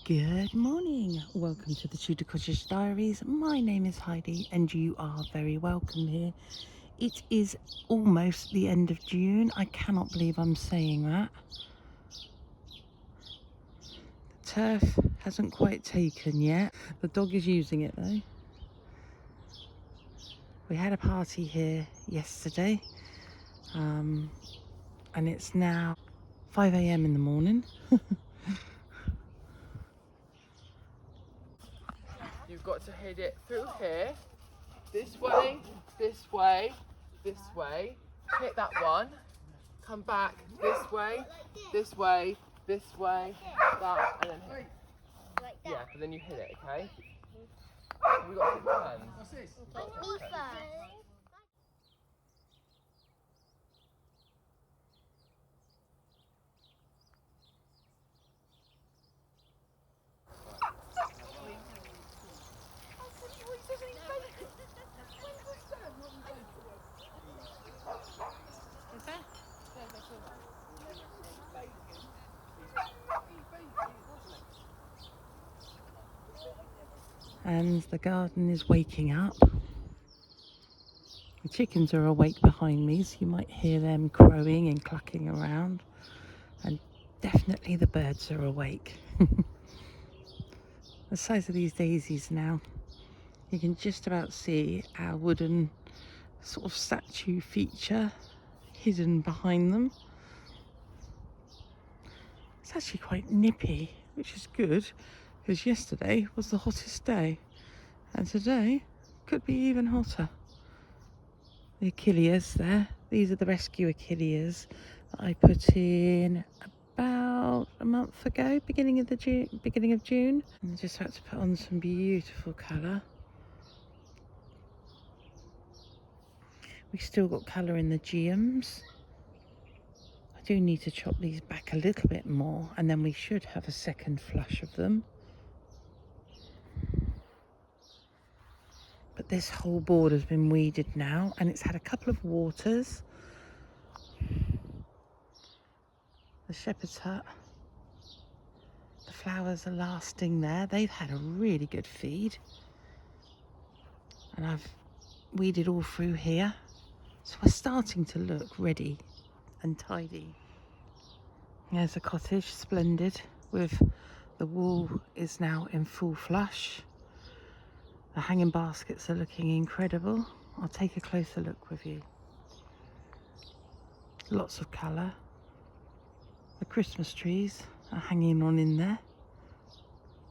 Good morning, welcome to the Tudor Cottage Diaries. My name is Heidi and you are very welcome here. It is almost the end of June. I cannot believe I'm saying that. The turf hasn't quite taken yet. The dog is using it though. We had a party here yesterday and it's now 5 a.m. in the morning. You've got to hit it through here, this way, this way, this way, hit that one, come back this way, this way, this way, that, and then hit. Like that. Yeah, but then you hit it, okay? We've got to hit the hands. What's this? And the garden is waking up. The chickens are awake behind me, so you might hear them crowing and clucking around. And definitely the birds are awake. The size of these daisies now, you can just about see our wooden sort of statue feature hidden behind them. It's actually quite nippy, which is good, because yesterday was the hottest day and today could be even hotter. The Achilles there, these are the rescue Achilles that I put in about a month ago, beginning of June. And just had to put on some beautiful colour. We've still got colour in the geums. I do need to chop these back a little bit more and then we should have a second flush of them. But this whole board has been weeded now and it's had a couple of waters. The shepherd's hut, the flowers are lasting there. They've had a really good feed. And I've weeded all through here. So we're starting to look ready and tidy. There's the cottage, splendid, with the wall is now in full flush. The hanging baskets are looking incredible. I'll take a closer look with you. Lots of colour. The Christmas trees are hanging on in there.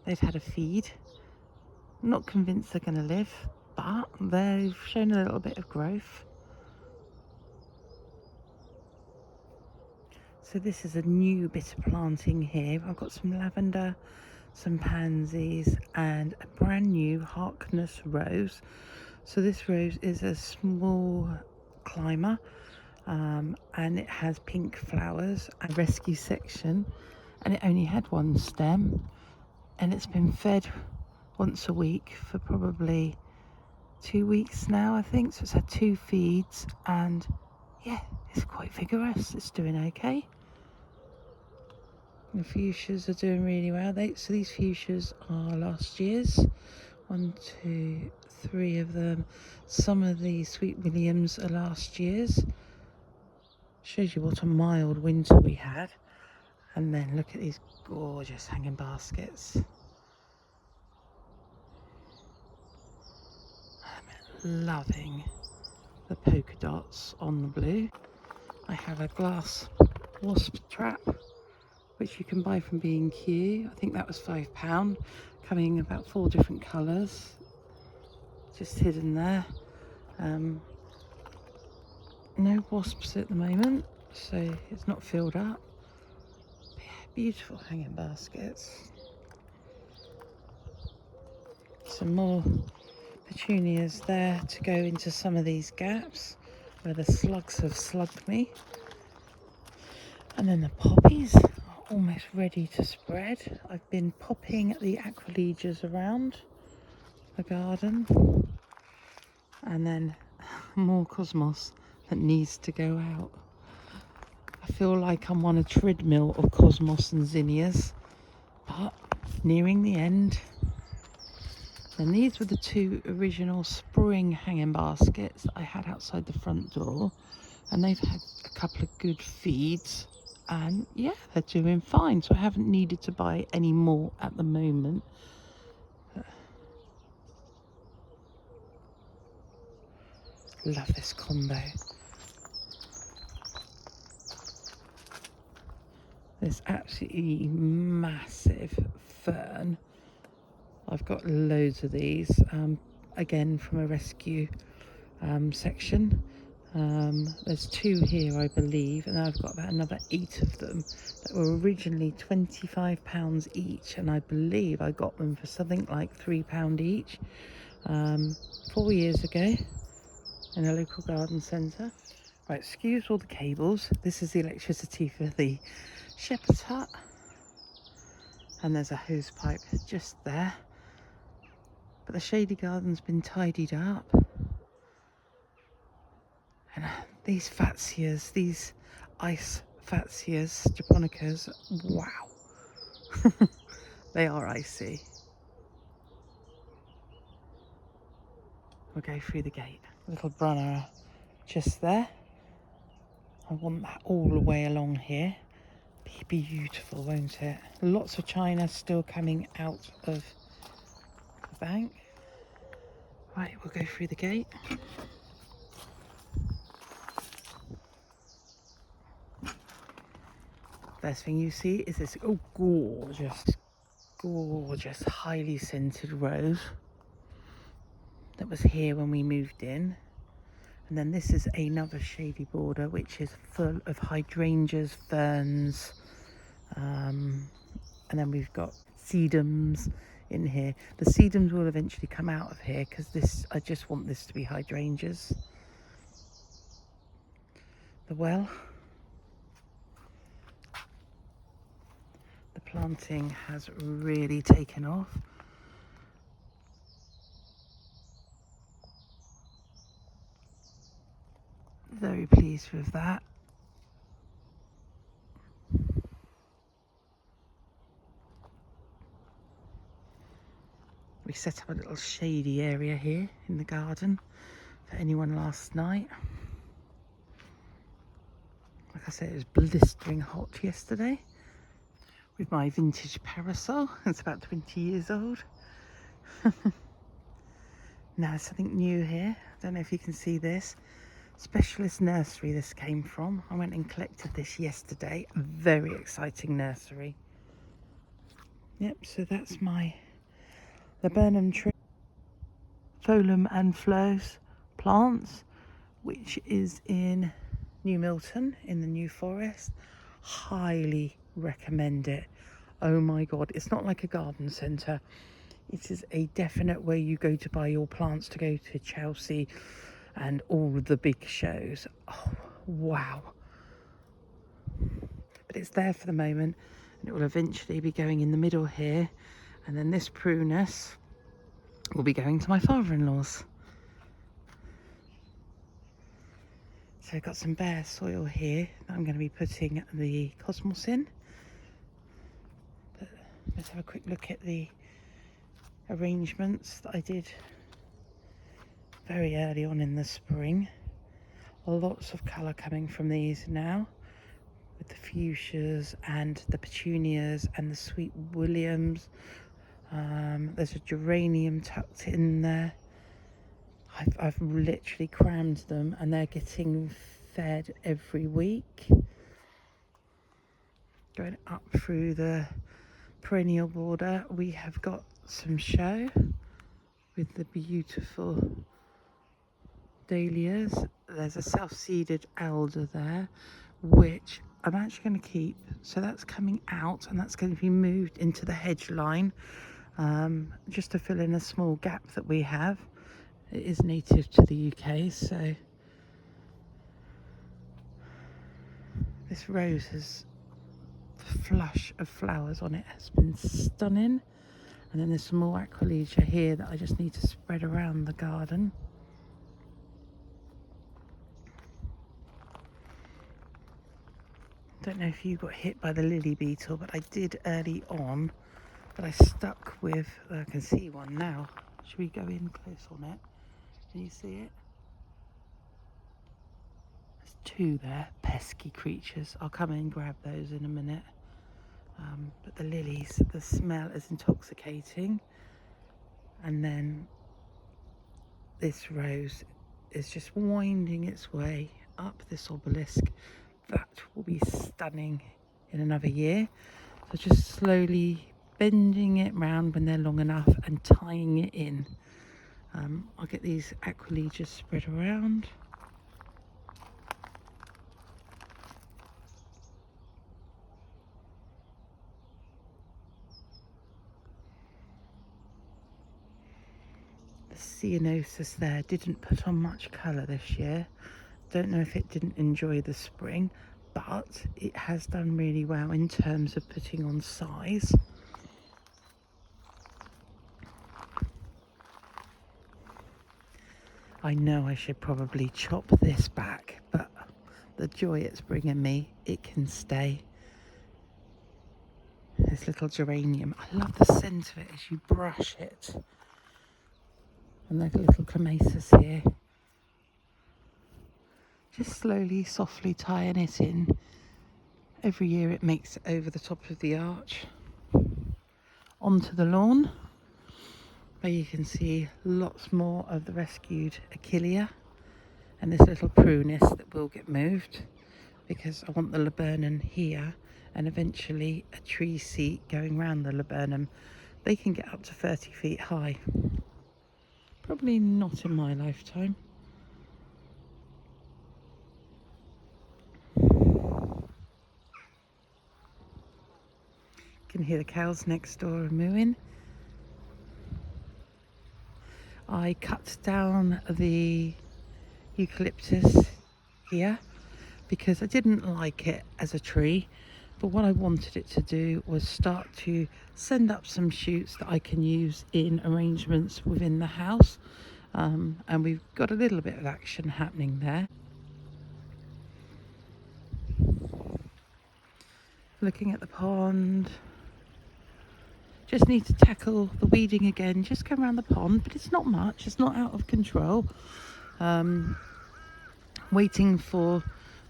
They've had a feed. I'm not convinced they're going to live, but they've shown a little bit of growth. So this is a new bit of planting here. I've got some lavender, some pansies and a brand new Harkness rose. So this rose is a small climber and it has pink flowers. A rescue section and it only had one stem and it's been fed once a week for probably 2 weeks now, I think. So it's had 2 feeds and yeah, it's quite vigorous. It's doing okay. The fuchsias are doing really well. So these fuchsias are last year's. 1, 2, 3 of them. Some of the Sweet Williams are last year's. Shows you what a mild winter we had. And then look at these gorgeous hanging baskets. I'm loving the polka dots on the blue. I have a glass wasp trap which you can buy from B&Q. I think that was £5, coming in about 4 different colours, just hidden there. No wasps at the moment, so it's not filled up. But yeah, beautiful hanging baskets. Some more petunias there to go into some of these gaps where the slugs have slugged me. And then the poppies are almost ready to spread. I've been popping the Hydrangeas around the garden. And then more cosmos that needs to go out. I feel like I'm on a treadmill of cosmos and zinnias, but nearing the end. And these were the 2 original spring hanging baskets that I had outside the front door, and they've had a couple of good feeds, and yeah, they're doing fine, so I haven't needed to buy any more at the moment. Love this combo. This absolutely massive fern. I've got loads of these, again from a rescue section. There's 2 here, I believe, and I've got about another 8 of them that were originally £25 each, and I believe I got them for something like £3 each 4 years ago in a local garden centre. Right, excuse all the cables. This is the electricity for the shepherd's hut, and there's a hose pipe just there. But the shady garden's been tidied up. And these fatsias, these ice fatsias, japonicas, wow. They are icy. We'll go through the gate. Little brunner just there. I want that all the way along here. Be beautiful, won't it? Lots of china still coming out of the bank. Right, we'll go through the gate. First thing you see is this gorgeous, highly scented rose that was here when we moved in. And then this is another shady border which is full of hydrangeas, ferns, and then we've got sedums in here. The sedums will eventually come out of here because I just want this to be hydrangeas. The well, the planting has really taken off. Very pleased with that. We set up a little shady area here in the garden for anyone last night. Like I said, it was blistering hot yesterday with my vintage parasol. It's about 20 years old. Now there's something new here. I don't know if you can see this. Specialist nursery this came from. I went and collected this yesterday. A very exciting nursery. Yep, so that's my laburnum tree, Pholum and Flows plants, which is in New Milton in the New Forest. Highly recommend it. Oh my god, it's not like a garden centre. It is a definite where you go to buy your plants to go to Chelsea and all of the big shows. Oh wow. But it's there for the moment, and it will eventually be going in the middle here, and then this prunus will be going to my father-in-law's. So I've got some bare soil here that I'm going to be putting the cosmos in. But let's have a quick look at the arrangements that I did very early on in the spring. Lots of colour coming from these now, with the fuchsias and the petunias and the sweet williams. There's a geranium tucked in there. I've literally crammed them, and they're getting fed every week. Going up through the perennial border, we have got some show with the beautiful dahlias. There's a self-seeded elder there, which I'm actually going to keep. So that's coming out, and that's going to be moved into the hedge line, just to fill in a small gap that we have. It is native to the UK, so this rose has flush of flowers on it, has been stunning. And then there's some more aquilegia here that I just need to spread around the garden. Don't know if you got hit by the lily beetle, but I did early on. But I stuck with, I can see one now. Should we go in close on it? Can you see it? There's two there, pesky creatures. I'll come in and grab those in a minute. But the lilies, the smell is intoxicating. And then this rose is just winding its way up this obelisk. That will be stunning in another year. So just slowly bending it round when they're long enough and tying it in. I'll get these aqualegias spread around. The ceanothus there didn't put on much colour this year. Don't know if it didn't enjoy the spring, but it has done really well in terms of putting on size. I know I should probably chop this back, but the joy it's bringing me, it can stay. This little geranium, I love the scent of it as you brush it. And the little clematis here. Just slowly, softly tying it in. Every year it makes it over the top of the arch. Onto the lawn, where you can see lots more of the rescued achillea. And this little prunus that will get moved. Because I want the laburnum here. And eventually a tree seat going round the laburnum. They can get up to 30 feet high. Probably not in my lifetime. You can hear the cows next door mooing. I cut down the eucalyptus here because I didn't like it as a tree, but what I wanted it to do was start to send up some shoots that I can use in arrangements within the house, and we've got a little bit of action happening there. Looking at the pond, just need to tackle the weeding again, just come around the pond, but it's not much, it's not out of control. Waiting for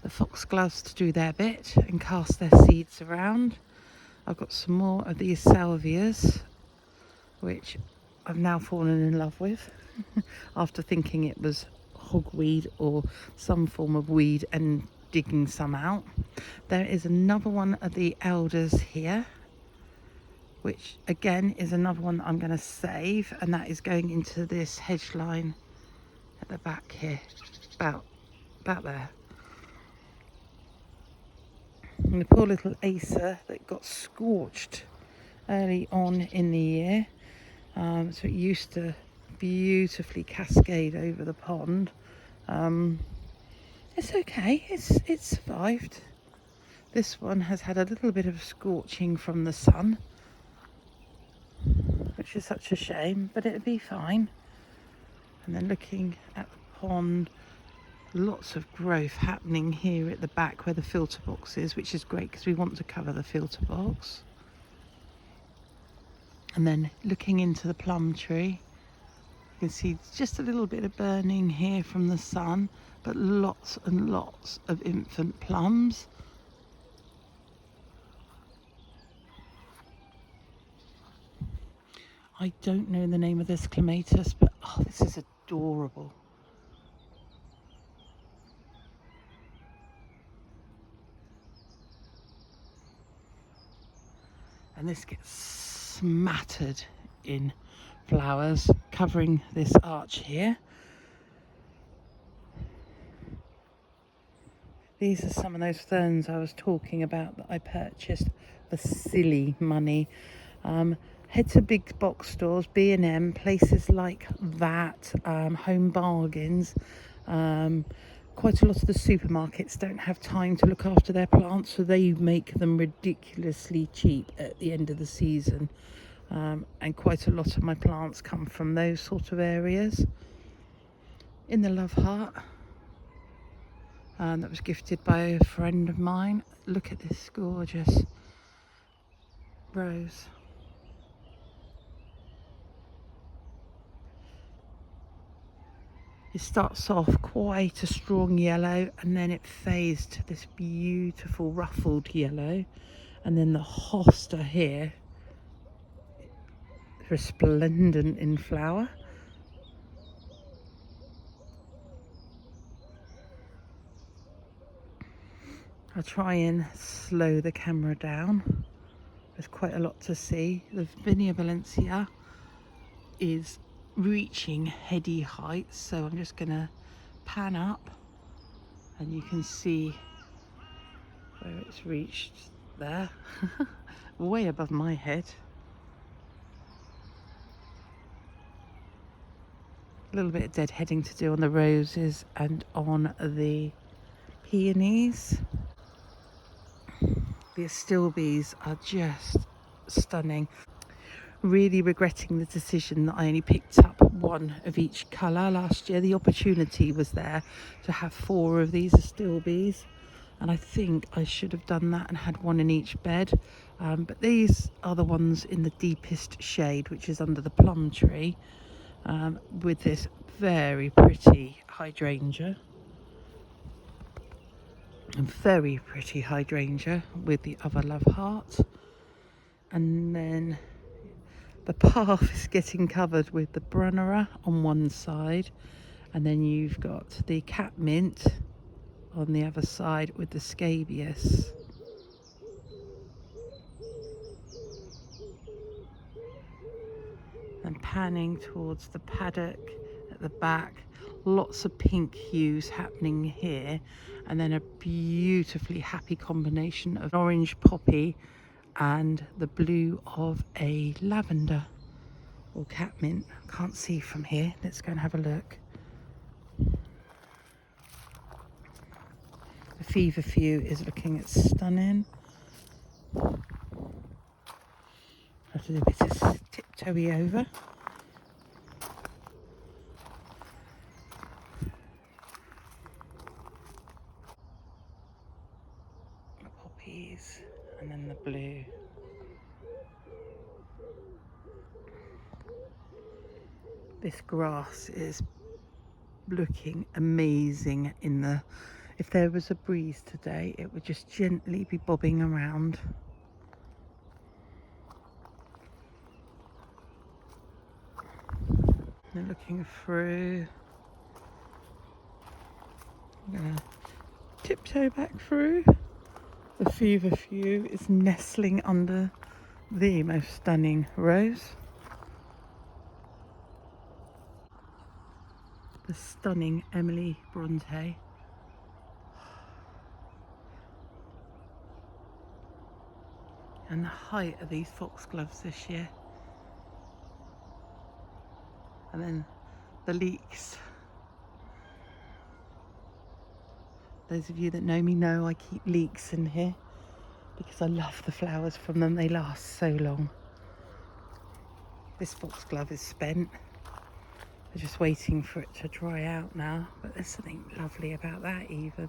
the foxgloves to do their bit and cast their seeds around. I've got some more of these salvias, which I've now fallen in love with after thinking it was hogweed or some form of weed and digging some out. There is another one of the elders here, which again is another one that I'm going to save, and that is going into this hedge line at the back here, about there. And the poor little acer that got scorched early on in the year, so it used to beautifully cascade over the pond. It's okay, it's survived. This one has had a little bit of scorching from the sun, which is such a shame, but it'll be fine. And then looking at the pond, lots of growth happening here at the back where the filter box is, which is great because we want to cover the filter box. And then looking into the plum tree, you can see just a little bit of burning here from the sun, but lots and lots of infant plums. I don't know the name of this clematis, but oh, this is adorable. And this gets smattered in flowers covering this arch here. These are some of those ferns I was talking about that I purchased for silly money. Head to big box stores, B&M, places like that, Home Bargains. Quite a lot of the supermarkets don't have time to look after their plants, so they make them ridiculously cheap at the end of the season. And quite a lot of my plants come from those sort of areas. In the love heart, that was gifted by a friend of mine. Look at this gorgeous rose. It starts off quite a strong yellow and then it fades to this beautiful ruffled yellow, and then the hosta here, resplendent in flower. I'll try and slow the camera down. There's quite a lot to see. The Vinea Valencia is reaching heady heights, so I'm just gonna pan up and you can see where it's reached there. Way above my head. A little bit of deadheading to do on the roses and on the peonies. The astilbes are just stunning. Really regretting the decision that I only picked up one of each colour last year. The opportunity was there to have 4 of these astilbes, and I think I should have done that and had one in each bed. But these are the ones in the deepest shade, which is under the plum tree, with this very pretty hydrangea. A very pretty hydrangea with the other love heart. And then the path is getting covered with the brunnera on one side, and then you've got the catmint on the other side with the scabious. And panning towards the paddock at the back, lots of pink hues happening here, and then a beautifully happy combination of orange poppy and the blue of a lavender or catmint. Can't see from here. Let's go and have a look. The feverfew is looking stunning. Have to do a bit of tiptoey over. The poppies and then the blue. This grass is looking amazing in the... If there was a breeze today, it would just gently be bobbing around. And looking through. I'm gonna tiptoe back through. The feverfew is nestling under the most stunning rose. The stunning Emily Bronte. And the height of these foxgloves this year. And then the leeks. Those of you that know me know I keep leeks in here because I love the flowers from them. They last so long. This foxglove is spent. They're just waiting for it to dry out now. But there's something lovely about that even.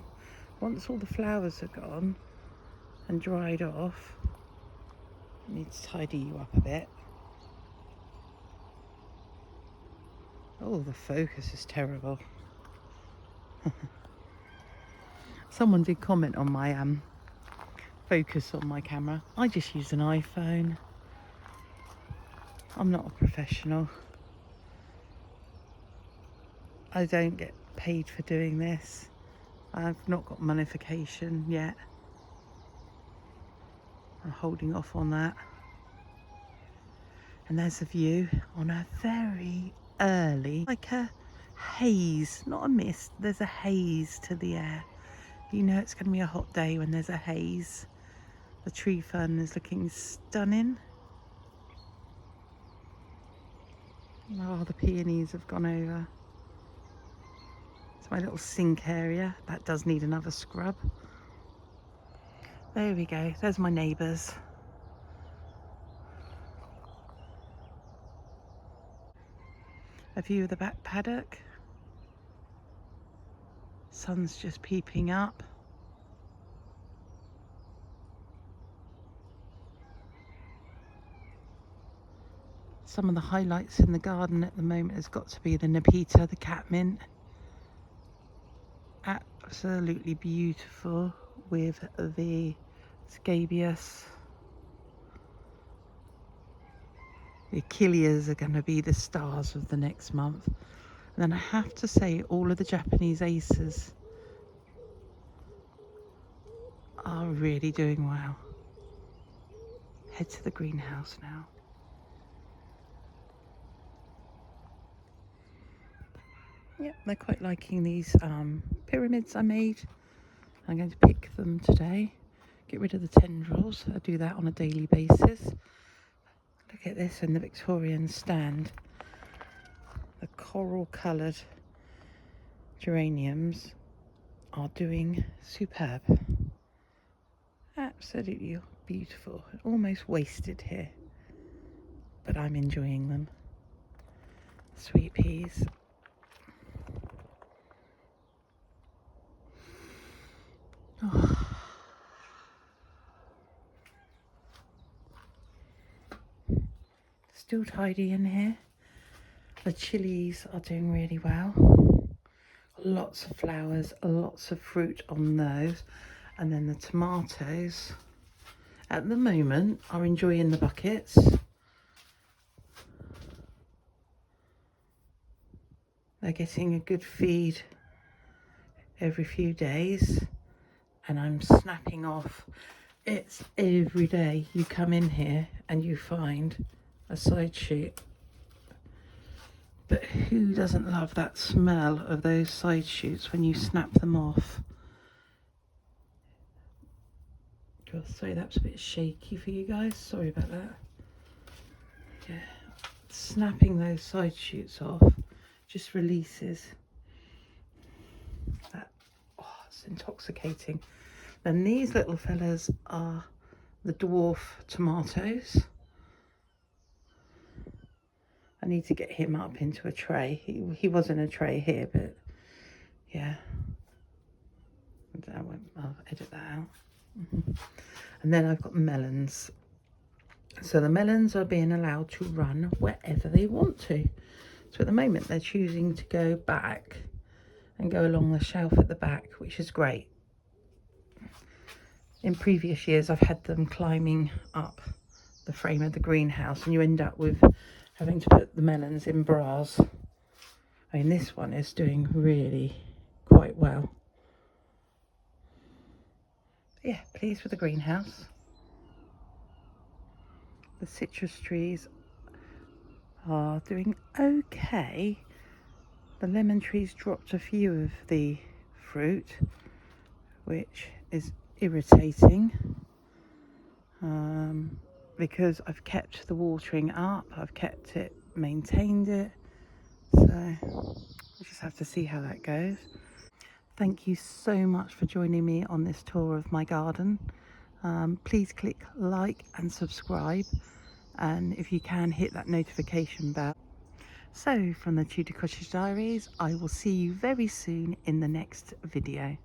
Once all the flowers are gone and dried off, I need to tidy you up a bit. Oh, the focus is terrible. Someone did comment on my focus on my camera. I just use an iPhone. I'm not a professional. I don't get paid for doing this. I've not got monetization yet. I'm holding off on that. And there's a view on a very early, like a haze, not a mist, there's a haze to the air. You know it's going to be a hot day when there's a haze. The tree fern is looking stunning. Oh, the peonies have gone over. It's my little sink area. That does need another scrub. There we go. There's my neighbours. A view of the back paddock. Sun's just peeping up. Some of the highlights in the garden at the moment has got to be the Nepeta, the catmint. Absolutely beautiful with the scabious. The Achilles are going to be the stars of the next month. And then I have to say, all of the Japanese aces are really doing well. Head to the greenhouse now. Yep, they're quite liking these pyramids I made. I'm going to pick them today. Get rid of the tendrils. I do that on a daily basis. Look at this in the Victorian stand. The coral coloured geraniums are doing superb. Absolutely beautiful. Almost wasted here, but I'm enjoying them. Sweet peas. Oh. Still tidy in here. The chilies are doing really well. Lots of flowers, lots of fruit on those. And then the tomatoes at the moment are enjoying the buckets. They're getting a good feed every few days, and I'm snapping off. It's every day you come in here and you find a side shoot. But who doesn't love that smell of those side shoots when you snap them off? Oh, sorry, that's a bit shaky for you guys. Sorry about that. Yeah, snapping those side shoots off just releases that. Oh, it's intoxicating. Then these little fellas are the dwarf tomatoes. I need to get him up into a tray. He was in a tray here, but yeah. I'll edit that out. And then I've got melons. So the melons are being allowed to run wherever they want to. So at the moment they're choosing to go back and go along the shelf at the back, which is great. In previous years I've had them climbing up the frame of the greenhouse, and you end up with having to put the melons in bras. I mean, this one is doing really quite well. But yeah, pleased with the greenhouse. The citrus trees are doing okay. The lemon trees dropped a few of the fruit, which is irritating, because I've kept the watering up, I've kept it, maintained it, so we just have to see how that goes. Thank you so much for joining me on this tour of my garden. Please click like and subscribe, and if you can, hit that notification bell. So from the Tudor Cottage Diaries, I will see you very soon in the next video.